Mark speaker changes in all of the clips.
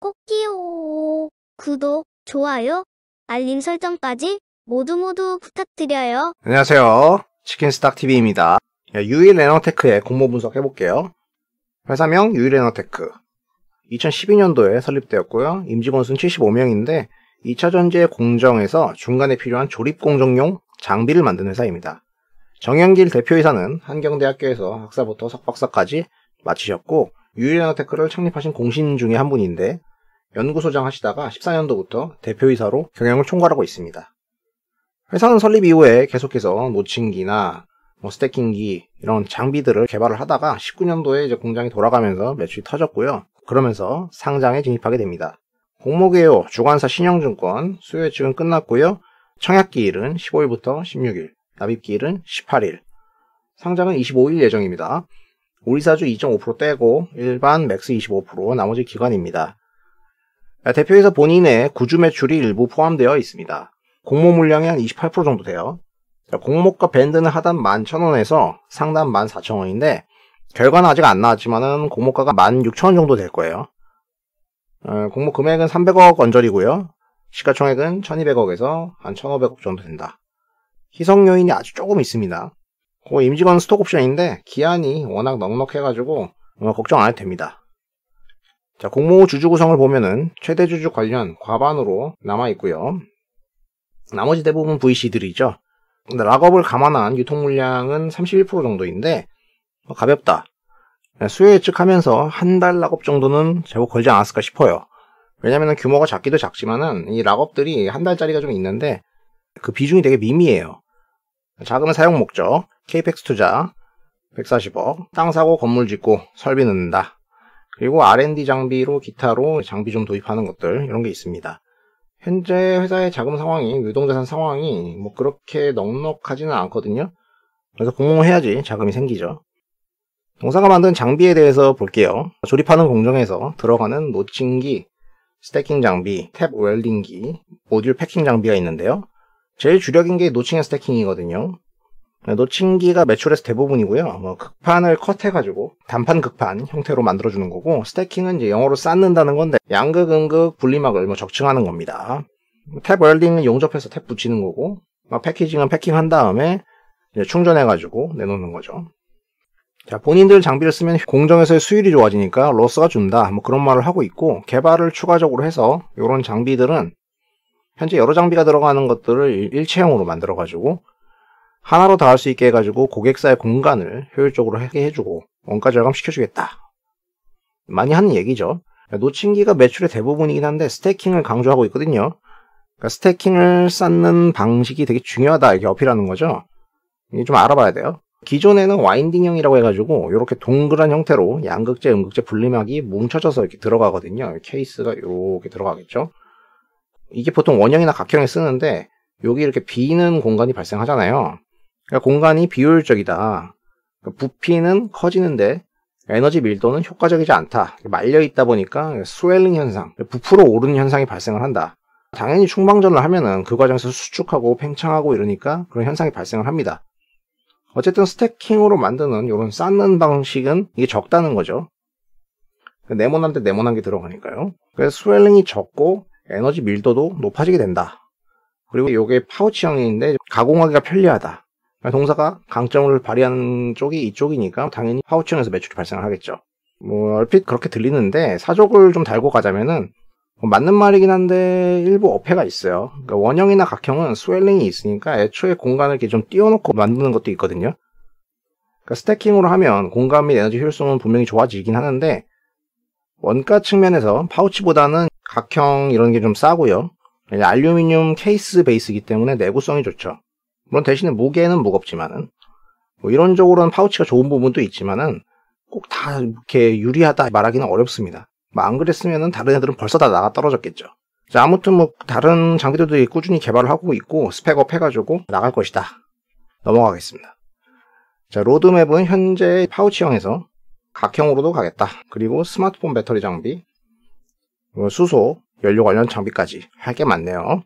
Speaker 1: 꼭지요. 구독, 좋아요, 알림 설정까지 모두 부탁드려요.
Speaker 2: 안녕하세요. 치킨스탁TV입니다. 유일에너테크의 공모 분석 해볼게요. 회사명 유일에너테크. 2012년도에 설립되었고요. 임직원 수는 75명인데 2차 전지의 공정에서 중간에 필요한 조립 공정용 장비를 만든 회사입니다. 정영길 대표이사는 한경대학교에서 학사부터 석박사까지 마치셨고 유일에너테크를 창립하신 공신 중에 한 분인데 연구소장 하시다가 14년도부터 대표이사로 경영을 총괄하고 있습니다. 회사는 설립 이후에 계속해서 노칭기나 스태킹기 이런 장비들을 개발을 하다가 19년도에 이제 공장이 돌아가면서 매출이 터졌고요. 그러면서 상장에 진입하게 됩니다. 공모개요 주관사 신영증권 수요 예측은 끝났고요. 청약기일은 15일부터 16일, 납입기일은 18일. 상장은 25일 예정입니다. 우리사주 2.5% 떼고 일반 맥스 25%, 나머지 기관입니다. 대표이사 본인의 구주 매출이 일부 포함되어 있습니다. 공모 물량이 한 28% 정도 돼요. 공모가 밴드는 하단 11,000원에서 상단 14,000원인데 결과는 아직 안 나왔지만은 공모가가 16,000원 정도 될 거예요. 공모 금액은 300억 언저리고요. 시가총액은 1200억에서 한 1500억 정도 된다. 희석 요인이 아주 조금 있습니다. 임직원 스톡 옵션인데 기한이 워낙 넉넉해가지고 걱정 안 해도 됩니다. 자, 공모 주주 구성을 보면은 최대 주주 관련 과반으로 남아있고요. 나머지 대부분 VC들이죠. 근데 락업을 감안한 유통 물량은 31% 정도인데 가볍다. 수요 예측하면서 한 달 락업 정도는 제법 걸지 않았을까 싶어요. 왜냐면은 규모가 작기도 작지만은 이 락업들이 한 달짜리가 좀 있는데 그 비중이 되게 미미해요. 자금은 사용 목적, 케이펙스 투자 140억, 땅 사고 건물 짓고 설비 넣는다. 그리고 R&D 장비로 기타로 장비 좀 도입하는 것들 이런 게 있습니다. 현재 회사의 자금 상황이, 유동자산 상황이 그렇게 넉넉하지는 않거든요. 그래서 공모를 해야지 자금이 생기죠. 동사가 만든 장비에 대해서 볼게요. 조립하는 공정에서 들어가는 노칭기, 스태킹 장비, 탭 웰딩기, 모듈 패킹 장비가 있는데요. 제일 주력인 게 노칭의 스태킹이거든요. 노칭기가 매출에서 대부분이고요. 극판을 컷해가지고 단판 극판 형태로 만들어주는 거고, 스태킹은 이제 영어로 쌓는다는 건데 양극, 음극, 분리막을 적층하는 겁니다. 탭 웰딩은 용접해서 탭 붙이는 거고, 패키징은 패킹한 다음에 이제 충전해가지고 내놓는 거죠. 자, 본인들 장비를 쓰면 공정에서의 수율이 좋아지니까 로스가 준다. 그런 말을 하고 있고, 개발을 추가적으로 해서 이런 장비들은 현재 여러 장비가 들어가는 것들을 일체형으로 만들어가지고 하나로 다 할 수 있게 해가지고 고객사의 공간을 효율적으로 하게 해주고 원가 절감 시켜주겠다. 많이 하는 얘기죠. 노칭기가 매출의 대부분이긴 한데 스태킹을 강조하고 있거든요. 그러니까 스태킹을 쌓는 방식이 되게 중요하다 이렇게 어필하는 거죠. 이게 좀 알아봐야 돼요. 기존에는 와인딩형이라고 해가지고 이렇게 동그란 형태로 양극재, 음극재 분리막이 뭉쳐져서 이렇게 들어가거든요. 케이스가 이렇게 들어가겠죠. 이게 보통 원형이나 각형에 쓰는데 여기 이렇게 비는 공간이 발생하잖아요. 그러니까 공간이 비효율적이다. 그러니까 부피는 커지는데 에너지 밀도는 효과적이지 않다. 말려있다 보니까 스웰링 현상, 부풀어 오르는 현상이 발생을 한다. 당연히 충방전을 하면은 그 과정에서 수축하고 팽창하고 이러니까 그런 현상이 발생을 합니다. 어쨌든 스태킹으로 만드는 이런 쌓는 방식은 이게 적다는 거죠. 네모난 데 네모난 게 들어가니까요. 그래서 스웰링이 적고 에너지 밀도도 높아지게 된다. 그리고 이게 파우치형인데 가공하기가 편리하다. 동사가 강점을 발휘하는 쪽이 이쪽이니까 당연히 파우치형에서 매출이 발생을 하겠죠. 얼핏 그렇게 들리는데 사족을 좀 달고 가자면은 맞는 말이긴 한데 일부 어폐가 있어요. 그러니까 원형이나 각형은 스웰링이 있으니까 애초에 공간을 이렇게 좀 띄워놓고 만드는 것도 있거든요. 그러니까 스태킹으로 하면 공간 및 에너지 효율성은 분명히 좋아지긴 하는데 원가 측면에서 파우치보다는 각형 이런 게 좀 싸고요. 알루미늄 케이스 베이스이기 때문에 내구성이 좋죠. 물론 대신에 무게는 무겁지만은 이론적으로는 파우치가 좋은 부분도 있지만은 꼭 다 이렇게 유리하다 말하기는 어렵습니다. 안 그랬으면은 다른 애들은 벌써 다 나가 떨어졌겠죠. 자, 아무튼 다른 장비들도 꾸준히 개발을 하고 있고 스펙업 해가지고 나갈 것이다. 넘어가겠습니다. 자, 로드맵은 현재 파우치형에서 각형으로도 가겠다. 그리고 스마트폰 배터리 장비, 수소, 연료 관련 장비까지 할 게 많네요.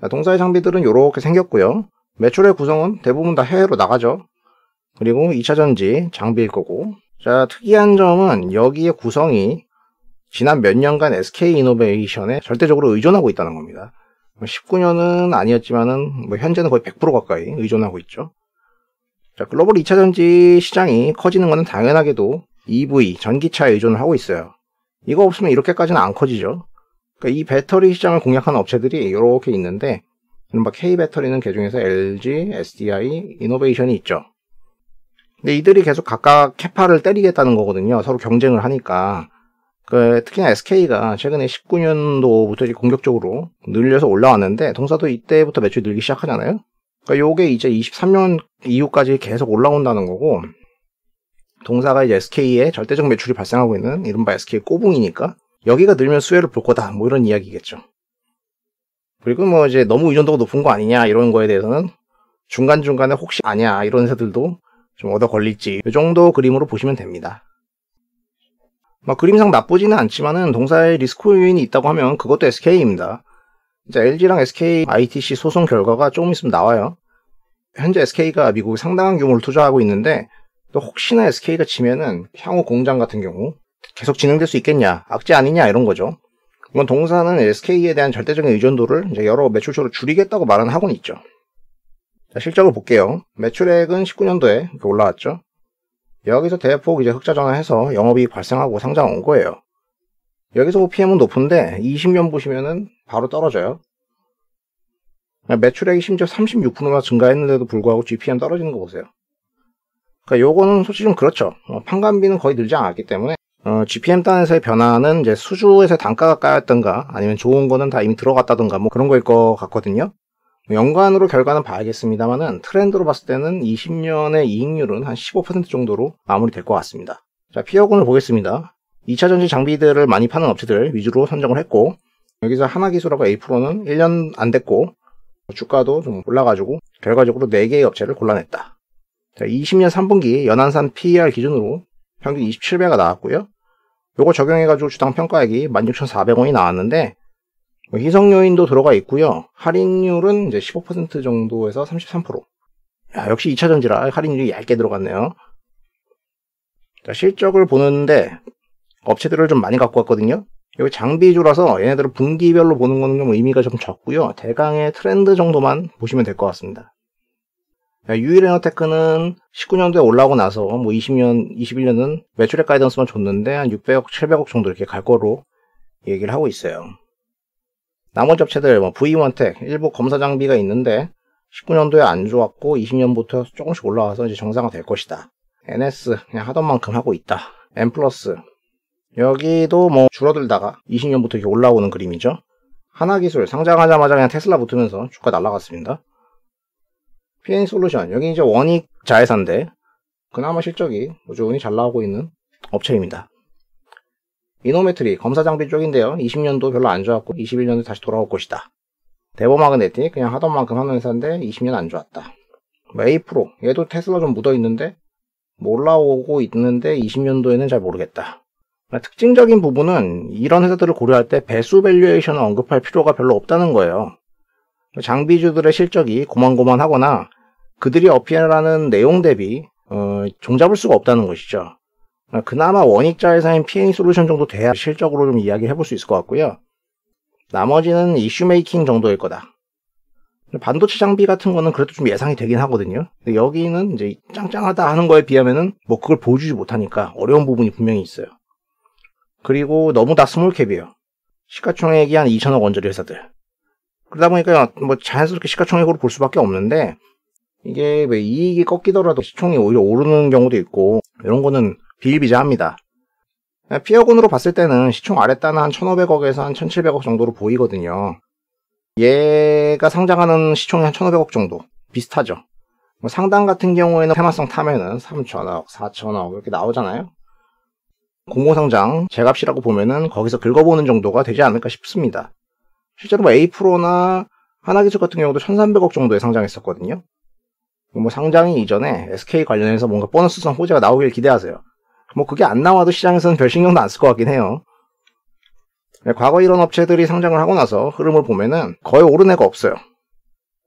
Speaker 2: 자, 동사의 장비들은 이렇게 생겼고요. 매출의 구성은 대부분 다 해외로 나가죠. 그리고 2차 전지 장비일 거고, 자, 특이한 점은 여기에 구성이 지난 몇 년간 SK이노베이션에 절대적으로 의존하고 있다는 겁니다. 19년은 아니었지만은 현재는 거의 100% 가까이 의존하고 있죠. 자, 글로벌 2차 전지 시장이 커지는 것은 당연하게도 EV, 전기차에 의존을 하고 있어요. 이거 없으면 이렇게까지는 안 커지죠. 그러니까 이 배터리 시장을 공략하는 업체들이 이렇게 있는데, 이른바 K배터리는 그중에서 LG, SDI, 이노베이션이 있죠. 근데 이들이 계속 각각 캐파를 때리겠다는 거거든요. 서로 경쟁을 하니까. 특히나 SK가 최근에 19년도부터 공격적으로 늘려서 올라왔는데, 동사도 이때부터 매출이 늘기 시작하잖아요. 그러니까 요게 이제 23년 이후까지 계속 올라온다는 거고, 동사가 이제 SK의 절대적 매출이 발생하고 있는 이른바 SK 꼬붕이니까, 여기가 늘면 수혜를 볼 거다. 뭐 이런 이야기겠죠. 그리고 이제 너무 의존도가 높은 거 아니냐, 이런 거에 대해서는 중간중간에 혹시 아냐, 이런 회사들도 좀 얻어 걸릴지, 이 정도 그림으로 보시면 됩니다. 그림상 나쁘지는 않지만은 동사에 리스크 요인이 있다고 하면 그것도 SK입니다. 이제 LG랑 SK ITC 소송 결과가 조금 있으면 나와요. 현재 SK가 미국에 상당한 규모를 투자하고 있는데, 또 혹시나 SK가 지면은 향후 공장 같은 경우 계속 진행될 수 있겠냐, 악재 아니냐, 이런 거죠. 이건 동사는 SK에 대한 절대적인 의존도를 이제 여러 매출처로 줄이겠다고 말은 하고는 있죠. 자, 실적을 볼게요. 매출액은 19년도에 이렇게 올라왔죠. 여기서 대폭 이제 흑자 전환해서 영업이익 발생하고 상장 온 거예요. 여기서 OPM은 높은데 20년 보시면은 바로 떨어져요. 매출액이 심지어 36%나 증가했는데도 불구하고 GPM 떨어지는 거 보세요. 그러니까 요거는 솔직히 좀 그렇죠. 판관비는 거의 늘지 않았기 때문에 GPM 단에서의 변화는 이제 수주에서 단가가 까였던가 아니면 좋은 거는 다 이미 들어갔다던가 뭐 그런 거일 것 같거든요. 연간으로 결과는 봐야겠습니다만은 트렌드로 봤을 때는 20년의 이익률은 한 15% 정도로 마무리될 것 같습니다. 자, 피어군을 보겠습니다. 2차 전지 장비들을 많이 파는 업체들 위주로 선정을 했고, 여기서 하나기술하고 A-Pro는 1년 안 됐고 주가도 좀 올라가지고 결과적으로 4개의 업체를 골라냈다. 자, 20년 3분기 연한산 PER 기준으로 평균 27배가 나왔고요. 요거 적용해가지고 주당 평가액이 16,400원이 나왔는데, 희석 요인도 들어가 있고요. 할인율은 이제 15% 정도에서 33%. 야, 역시 2차 전지라 할인율이 얇게 들어갔네요. 자, 실적을 보는데 업체들을 좀 많이 갖고 왔거든요. 여기 장비주라서 얘네들을 분기별로 보는 거는 좀 의미가 좀 적고요. 대강의 트렌드 정도만 보시면 될 것 같습니다. 유일에너테크는 19년도에 올라오고 나서 20년, 21년은 매출액 가이던스만 줬는데 한 600억, 700억 정도 이렇게 갈 거로 얘기를 하고 있어요. 나머지 업체들 V1텍 일부 검사 장비가 있는데 19년도에 안 좋았고 20년부터 조금씩 올라와서 이제 정상화 될 것이다. NS 그냥 하던 만큼 하고 있다. M+ 여기도 줄어들다가 20년부터 이렇게 올라오는 그림이죠. 하나기술 상장하자마자 그냥 테슬라 붙으면서 주가 날아갔습니다. PN솔루션 여기 이제 원익 자회사인데 그나마 실적이 꾸준히 잘 나오고 있는 업체입니다. 이노메트리 검사 장비 쪽인데요. 20년도 별로 안 좋았고 21년도 다시 돌아올 것이다. 데보마그네틱 그냥 하던 만큼 하는 회사인데 20년 안 좋았다. A-Pro 얘도 테슬라 좀 묻어있는데 올라오고 있는데 20년도에는 잘 모르겠다. 특징적인 부분은 이런 회사들을 고려할 때 배수 밸류에이션을 언급할 필요가 별로 없다는 거예요. 장비주들의 실적이 고만고만하거나 그들이 어필하는 내용 대비 종잡을 수가 없다는 것이죠. 그나마 원익자 회사인 PN솔루션 정도 돼야 실적으로 좀 이야기를 해볼 수 있을 것 같고요. 나머지는 이슈 메이킹 정도일 거다. 반도체 장비 같은 거는 그래도 좀 예상이 되긴 하거든요. 근데 여기는 이제 짱짱하다 하는 거에 비하면은 그걸 보여주지 못하니까 어려운 부분이 분명히 있어요. 그리고 너무 다 스몰캡이에요. 시가총액이 한 2천억 원짜리 회사들. 그러다 보니까 자연스럽게 시가총액으로 볼 수밖에 없는데 이게 왜 이익이 꺾이더라도 시총이 오히려 오르는 경우도 있고 이런 거는 비일비재합니다. 피어군으로 봤을 때는 시총 아랫단은 한 1,500억에서 한 1,700억 정도로 보이거든요. 얘가 상장하는 시총이 한 1,500억 정도 비슷하죠. 상당 같은 경우에는 테마성 타면은 3,000억, 4,000억 이렇게 나오잖아요. 공모상장 제값이라고 보면은 거기서 긁어보는 정도가 되지 않을까 싶습니다. 실제로 A-Pro나 하나기술 같은 경우도 1,300억 정도에 상장했었거든요. 상장이 이전에 SK 관련해서 뭔가 보너스성 호재가 나오길 기대하세요. 그게 안 나와도 시장에서는 별 신경도 안 쓸 것 같긴 해요. 과거 이런 업체들이 상장을 하고 나서 흐름을 보면은 거의 오른 애가 없어요.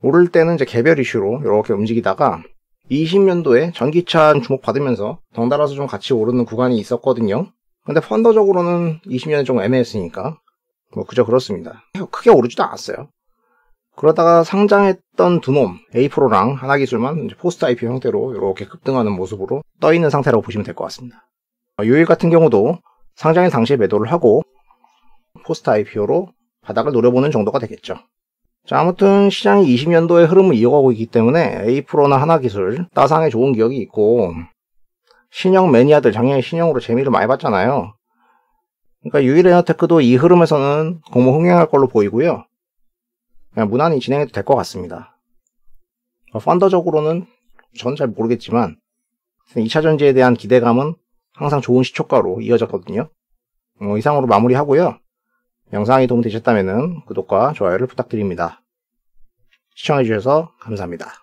Speaker 2: 오를 때는 이제 개별 이슈로 이렇게 움직이다가 20년도에 전기차 주목받으면서 덩달아서 좀 같이 오르는 구간이 있었거든요. 근데 펀더적으로는 20년이 좀 애매했으니까 뭐 그저 그렇습니다. 크게 오르지도 않았어요. 그러다가 상장했던 두 놈, A-프로랑 하나기술만 포스트 IPO 형태로 이렇게 급등하는 모습으로 떠있는 상태라고 보시면 될 것 같습니다. 유일 같은 경우도 상장일 당시에 매도를 하고 포스트 IPO로 바닥을 노려보는 정도가 되겠죠. 자, 아무튼 시장이 20년도의 흐름을 이어가고 있기 때문에 A-프로나 하나기술 따상에 좋은 기억이 있고, 신형 매니아들 작년에 신형으로 재미를 많이 봤잖아요. 그러니까 유일에너테크도 이 흐름에서는 공모 흥행할 걸로 보이고요. 그냥 무난히 진행해도 될 것 같습니다. 펀더적으로는 전 잘 모르겠지만 2차전지에 대한 기대감은 항상 좋은 시초가로 이어졌거든요. 이상으로 마무리하고요. 영상이 도움되셨다면 구독과 좋아요를 부탁드립니다. 시청해주셔서 감사합니다.